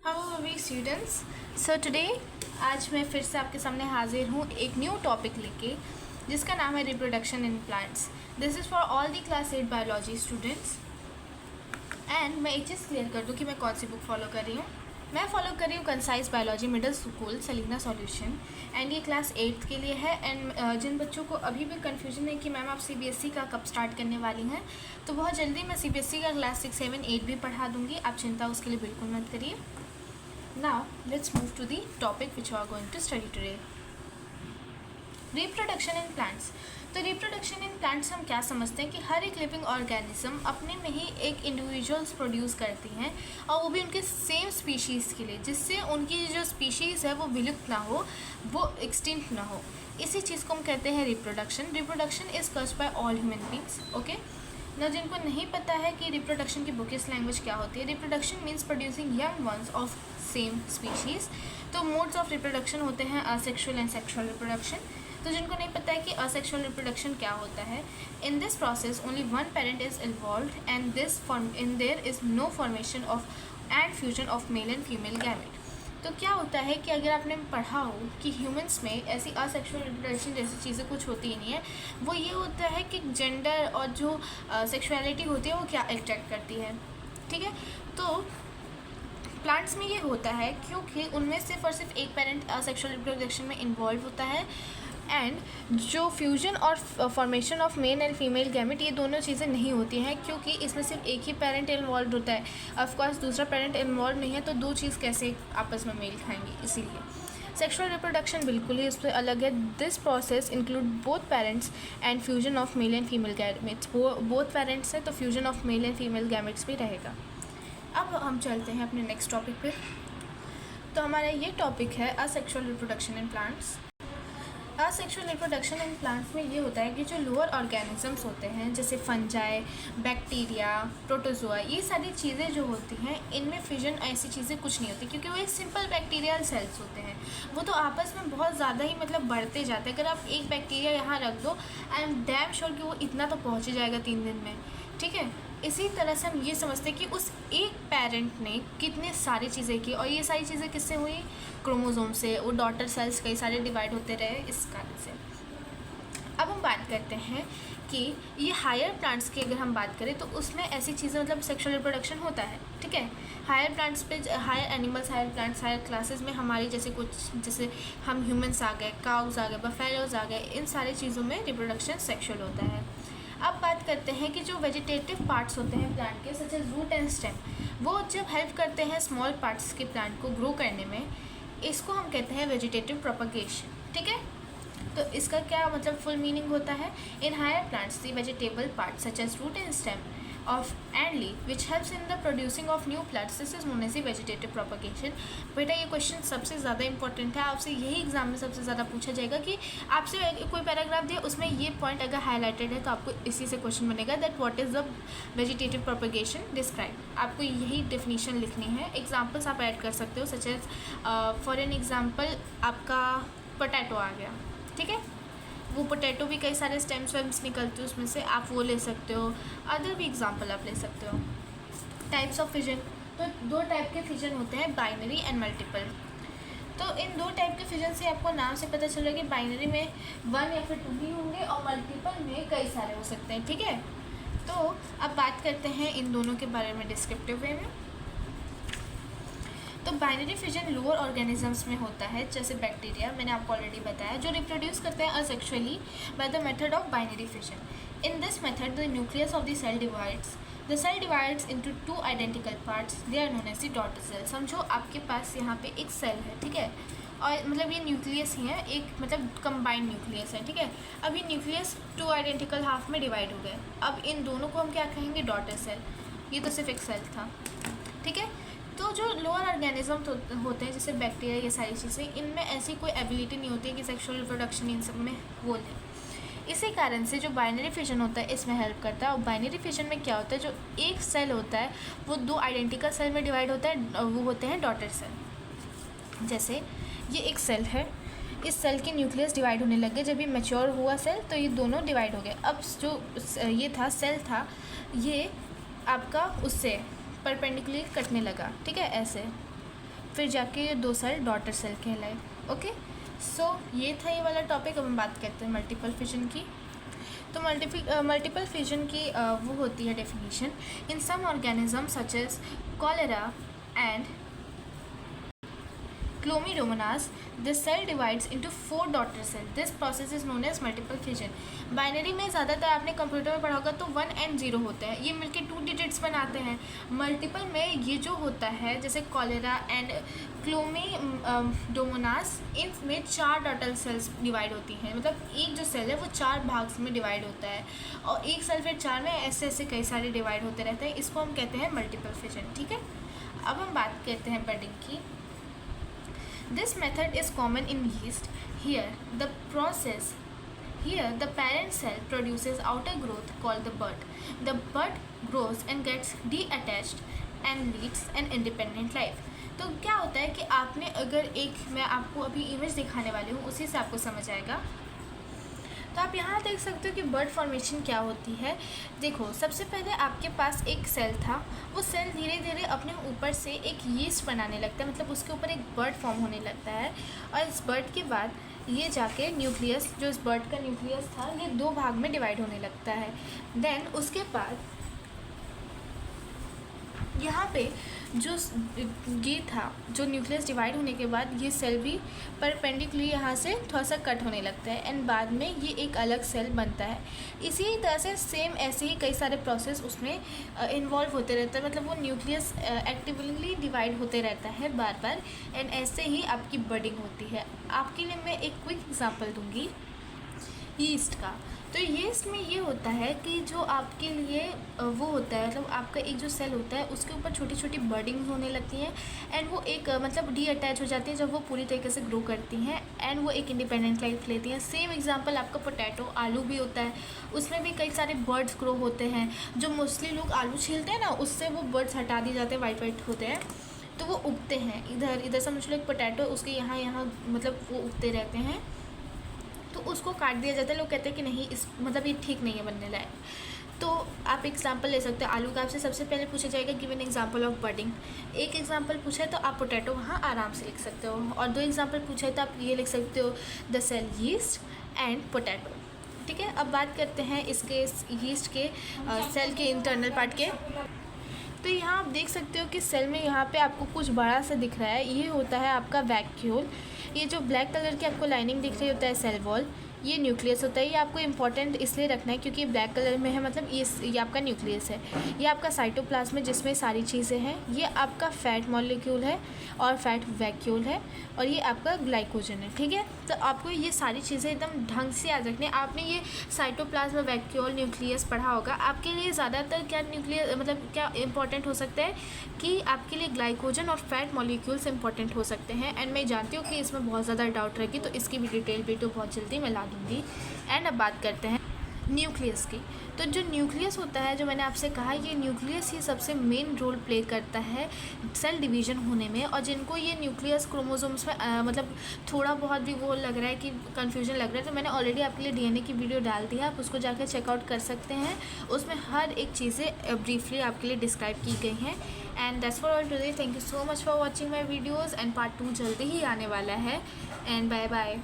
Hello we students. So today आज मैं फिर से आपके सामने हाजिर हूँ एक न्यू टॉपिक लेके जिसका नाम है reproduction in plants. This is for all the class 8 biology students. And मैं एक चीज़ क्लियर कर दूँ कि मैं कौन सी बुक फॉलो कर रही हूँ। मैं फॉलो कर रही हूँ concise biology middle school Selina solution, and ये क्लास 8 के लिए है। एंड जिन बच्चों को अभी भी कन्फ्यूजन है कि मैम आप सीबीएसई का कब स्टार्ट करने वाली हैं, तो बहुत जल्दी मैं सीबीएसई का क्लास 6, 7, 8 भी पढ़ा दूँगी। आप चिंता उसके लिए बिल्कुल मत करिए। Now let's move to the topic which we are going to study today. Reproduction in plants. तो रिप्रोडक्शन इन प्लांट्स हम क्या समझते हैं कि हर एक लिविंग ऑर्गेनिज्म अपने में ही एक इंडिविजुअल्स प्रोड्यूस करती हैं, और वो भी उनके सेम स्पीशीज़ के लिए, जिससे उनकी जो स्पीशीज़ है वो विलुप्त ना हो, वो एक्सटिंक्ट ना हो। इसी चीज़ को हम कहते हैं reproduction. Reproduction is caused by all human beings. Okay ना, जिनको नहीं पता है कि रिप्रोडक्शन की बुकिश लैंग्वेज क्या होती है, reproduction means producing young ones of same species. तो मोड्स ऑफ रिप्रोडक्शन होते हैं असेक्सुअल एंड सेक्सुअल रिप्रोडक्शन। तो जिनको नहीं पता है कि असेक्सुअल रिप्रोडक्शन क्या होता है, in this process only one parent is involved and there is no formation of and fusion of male and female gamete. तो क्या होता है कि अगर आपने पढ़ा हो कि ह्यूमंस में ऐसी असेक्सुअल रिप्रोडक्शन जैसी चीज़ें कुछ होती ही नहीं है, वो ये होता है कि जेंडर और जो सेक्सुअलिटी होती है वो क्या अट्रैक्ट करती है। ठीक है, तो प्लांट्स में ये होता है क्योंकि उनमें सिर्फ और सिर्फ एक पेरेंट असेक्सुअल रिप्रोडक्शन में इन्वॉल्व होता है, एंड जो फ्यूजन और formation of male and female gamete, ये दोनों चीज़ें नहीं होती हैं क्योंकि इसमें सिर्फ एक ही पेरेंट इन्वॉल्व होता है। ऑफकोर्स दूसरा पेरेंट इन्वॉल्व नहीं है, तो दो चीज़ कैसे आपस में मेल खाएंगी। इसीलिए सेक्सुअल रिप्रोडक्शन बिल्कुल ही उससे अलग है। This process include both parents and fusion of male and female gametes. Both parents हैं तो fusion of male and female gametes भी रहेगा। अब हम चलते हैं अपने नेक्स्ट टॉपिक पे। तो हमारा ये टॉपिक है asexual reproduction in plants. Asexual reproduction in plants में ये होता है कि जो लोअर ऑर्गेनिजम्स होते हैं जैसे फंजाई, बैक्टीरिया, प्रोटोजोआ, ये सारी चीज़ें जो होती हैं इनमें फ्यूजन ऐसी चीज़ें कुछ नहीं होती क्योंकि वो एक सिंपल बैक्टीरियल सेल्स होते हैं। वो तो आपस में बहुत ज़्यादा ही बढ़ते जाते हैं। अगर आप एक बैक्टीरिया यहाँ रख दो, आई एम डैम श्योर कि वो इतना तो पहुँच ही जाएगा 3 दिन में। ठीक है, इसी तरह से हम ये समझते हैं कि उस एक पेरेंट ने कितनी सारी चीज़ें की, और ये सारी चीज़ें किससे हुई? क्रोमोसोम से। वो डॉटर सेल्स कई सारे डिवाइड होते रहे इस कारण से। अब हम बात करते हैं कि ये हायर प्लांट्स की अगर हम बात करें तो उसमें ऐसी चीज़ें सेक्सुअल रिप्रोडक्शन होता है। ठीक है, हायर प्लांट्स पे, higher animals, higher plants, higher classes में हमारी जैसे हम ह्यूमंस आ गए, काउज आ गए, बफेलोज आ गए, इन सारी चीज़ों में रिप्रोडक्शन सेक्सुअल होता है। अब बात करते हैं कि जो वेजिटेटिव पार्ट्स होते हैं प्लांट के, such as root and stem, वो जब हेल्प करते हैं स्मॉल पार्ट्स के प्लांट को ग्रो करने में, इसको हम कहते हैं वेजिटेटिव प्रोपगेशन। ठीक है, तो इसका क्या फुल मीनिंग होता है? In higher plants the vegetable part such as root and stem of and leaf which helps in the producing of new plants, this is known as the vegetative propagation। बेटा ये question सबसे ज़्यादा important है, आपसे यही exam में सबसे ज़्यादा पूछा जाएगा कि आपसे कोई पैराग्राफ दिया उसमें ये पॉइंट अगर हाईलाइटेड है तो आपको इसी से क्वेश्चन बनेगा that what is the vegetative propagation describe. आपको यही डेफिनेशन लिखनी है। एग्जाम्पल्स आप ऐड कर सकते हो, such as for an example आपका पोटैटो आ गया। ठीक है, वो पोटैटो भी कई सारे स्टेम्स वेम्स निकलते हैं उसमें से, आप वो ले सकते हो। अदर भी एग्जांपल आप ले सकते हो। टाइप्स ऑफ फिजन, तो 2 टाइप के फिजन होते हैं, बाइनरी एंड मल्टीपल। तो इन 2 टाइप के फिजन से आपको नाम से पता चल रहा है कि बाइनरी में 1 या फिर 2 ही होंगे और मल्टीपल में कई सारे हो सकते हैं। ठीक है, तो अब बात करते हैं इन दोनों के बारे में डिस्क्रिप्टिव वे में। तो बाइनरी फिजन लोअर ऑर्गेनिजम्स में होता है, जैसे बैक्टीरिया मैंने आपको ऑलरेडी बताया, जो रिप्रोड्यूस करते हैं asexually by the method of binary fission. In this method the nucleus of the cell divides. The cell divides into 2 identical parts, they are known as the daughter cell. समझो आपके पास यहाँ पे एक cell है, ठीक है, और ये न्यूक्लियस ही है, एक कंबाइंड न्यूक्लियस है। ठीक है, अब ये न्यूक्लियस 2 आइडेंटिकल हाफ में डिवाइड हो गए। अब इन दोनों को हम क्या कहेंगे? Daughter cell. ये तो सिर्फ एक सेल था। ठीक है, तो जो लोअर ऑर्गेनिज्म होते हैं जैसे बैक्टीरिया, ये सारी चीज़ें, इनमें ऐसी कोई एबिलिटी नहीं होती है कि सेक्सुअल रिप्रोडक्शन इन सब में हो ले। इसी कारण से जो बाइनरी फिजन होता है इसमें हेल्प करता है। और बाइनरी फिजन में क्या होता है, जो एक सेल होता है वो 2 आइडेंटिकल सेल में डिवाइड होता है, वो होते हैं डॉटर सेल। जैसे ये एक सेल है, इस सेल के न्यूक्लियस डिवाइड होने लगे, जब ये मैच्योर हुआ सेल तो ये दोनों डिवाइड हो गए। अब जो ये था सेल था, ये आपका उससे परपेंडिकुलर कटने लगा। ठीक है, ऐसे फिर जाके ये 2 सेल डॉटर सेल कहलाए। ओके, सो ये था ये वाला टॉपिक। अब हम बात करते हैं मल्टीपल फिजन की। तो मल्टीपल फिजन की वो होती है definition. In some organism such as cholera and Chlamydomonas, the cell divides into 4 daughter cells. This process is known as multiple fission. Binary में ज़्यादातर आपने कंप्यूटर में पढ़ा होगा तो 1 and 0 होता है, ये मिलके 2 डिजिट्स बनाते हैं। मल्टीपल में ये जो होता है जैसे कॉलेरा एंड क्लोमीडोमोनास, इनमें 4 डॉटर सेल्स डिवाइड होती हैं। मतलब एक जो सेल है वो 4 भाग में डिवाइड होता है और एक सेल फिर 4 में ऐसे ऐसे कई सारे डिवाइड होते रहते हैं। इसको हम कहते हैं मल्टीपल फिजन। ठीक है, अब हम बात करते हैं बडिंग की। This method is common in yeast. Here the parent cell produces outer growth called the bud. The bud grows and gets detached and leads an independent life. तो क्या होता है कि आपने अगर मैं आपको अभी इमेज दिखाने वाली हूँ, उसी से आपको समझ आएगा। तो आप यहाँ देख सकते हो कि बर्ड फॉर्मेशन क्या होती है। देखो, सबसे पहले आपके पास एक सेल था, वो सेल धीरे धीरे अपने ऊपर से एक यीस्ट बनाने लगता है, मतलब उसके ऊपर एक बर्ड फॉर्म होने लगता है। और इस बर्ड के बाद ये जाके न्यूक्लियस, जो इस बर्ड का न्यूक्लियस था, ये 2 भाग में डिवाइड होने लगता है। देन उसके बाद यहाँ पे जो ये था, जो न्यूक्लियस डिवाइड होने के बाद ये सेल भी परपेंडिकुलरली यहाँ से थोड़ा सा कट होने लगता है एंड बाद में ये एक अलग सेल बनता है। इसी तरह से सेम ऐसे ही कई सारे प्रोसेस उसमें इन्वॉल्व होते रहते हैं, मतलब वो न्यूक्लियस एक्टिवली डिवाइड होते रहता है बार बार एंड ऐसे ही आपकी बडिंग होती है। आपके लिए मैं एक क्विक एग्जांपल दूंगी यीस्ट का। तो यीस्ट में ये होता है कि जो आपके लिए वो होता है, मतलब आपका एक जो सेल होता है उसके ऊपर छोटी छोटी बर्डिंग्स होने लगती हैं एंड वो एक मतलब डी अटैच हो जाती है जब वो पूरी तरीके से ग्रो करती हैं एंड वो एक इंडिपेंडेंट लाइफ लेती हैं। सेम एग्जांपल आपका पोटैटो, आलू भी होता है, उसमें भी कई सारे बर्ड्स ग्रो होते हैं। जो मोस्टली लोग आलू छीलते हैं ना, उससे वो बर्ड्स हटा दिए जाते हैं, वाइट वाइट होते हैं, तो वो उगते हैं। इधर समझ लो एक पोटैटो, उसके यहाँ मतलब वो उगते रहते हैं, तो उसको काट दिया जाता है। लोग कहते हैं कि नहीं, इस मतलब ये ठीक नहीं है बनने लायक। तो आप एग्जांपल ले सकते हो आलू का। आपसे सबसे पहले पूछा जाएगा give an example of budding. एक एग्जांपल पूछा है तो आप पोटैटो वहाँ आराम से लिख सकते हो, और 2 एग्जांपल पूछा है तो आप ये लिख सकते हो the cell yeast and potato. ठीक है, अब बात करते हैं इसके यीस्ट के सेल के इंटरनल पार्ट के। तो यहाँ आप देख सकते हो कि सेल में यहाँ पे आपको कुछ बड़ा सा दिख रहा है, ये होता है आपका वैक्यूल। ये जो ब्लैक कलर की आपको लाइनिंग दिख रही होता है सेल वॉल, ये न्यूक्लियस होता है। ये आपको इंपॉर्टेंट इसलिए रखना है क्योंकि ब्लैक कलर में है, मतलब ये आपका न्यूक्लियस है। ये आपका साइटोप्लाज्म है जिसमें सारी चीज़ें हैं। ये आपका फैट मॉलिक्यूल है और फैट वैक्यूल है, और ये आपका ग्लाइकोजन है। ठीक है, तो आपको ये सारी चीज़ें एकदम ढंग से याद रखनी है। आपने ये साइटोप्लाज्म, वैक्यूल, न्यूक्लियस पढ़ा होगा। आपके लिए ज़्यादातर क्या न्यूक्लियस मतलब क्या इंपॉर्टेंट हो सकता है कि आपके लिए ग्लाइकोजन और फैट मॉलिक्यूल्स इंपॉर्टेंट हो सकते हैं। एंड मैं जानती हूँ कि इसमें बहुत ज़्यादा डाउट रहेगी, तो इसकी भी डिटेल वीडियो बहुत जल्दी मैं ला दूँगी। एंड अब बात करते हैं न्यूक्लियस की। तो जो न्यूक्लियस होता है, जो मैंने आपसे कहा, ये न्यूक्लियस ही सबसे मेन रोल प्ले करता है सेल डिवीज़न होने में। और जिनको ये न्यूक्लियस क्रोमोसोम्स में मतलब थोड़ा बहुत भी वो लग रहा है कि कन्फ्यूजन लग रहा है, तो मैंने ऑलरेडी आपके लिए डीएनए की वीडियो डाल दी है, आप उसको जाकर चेकआउट कर सकते हैं। उसमें हर एक चीज़ें ब्रीफली आपके लिए डिस्क्राइब की गई हैं। And that's for all today. Thank you so much for watching my videos and part 2 जल्दी ही आने वाला है। And bye bye.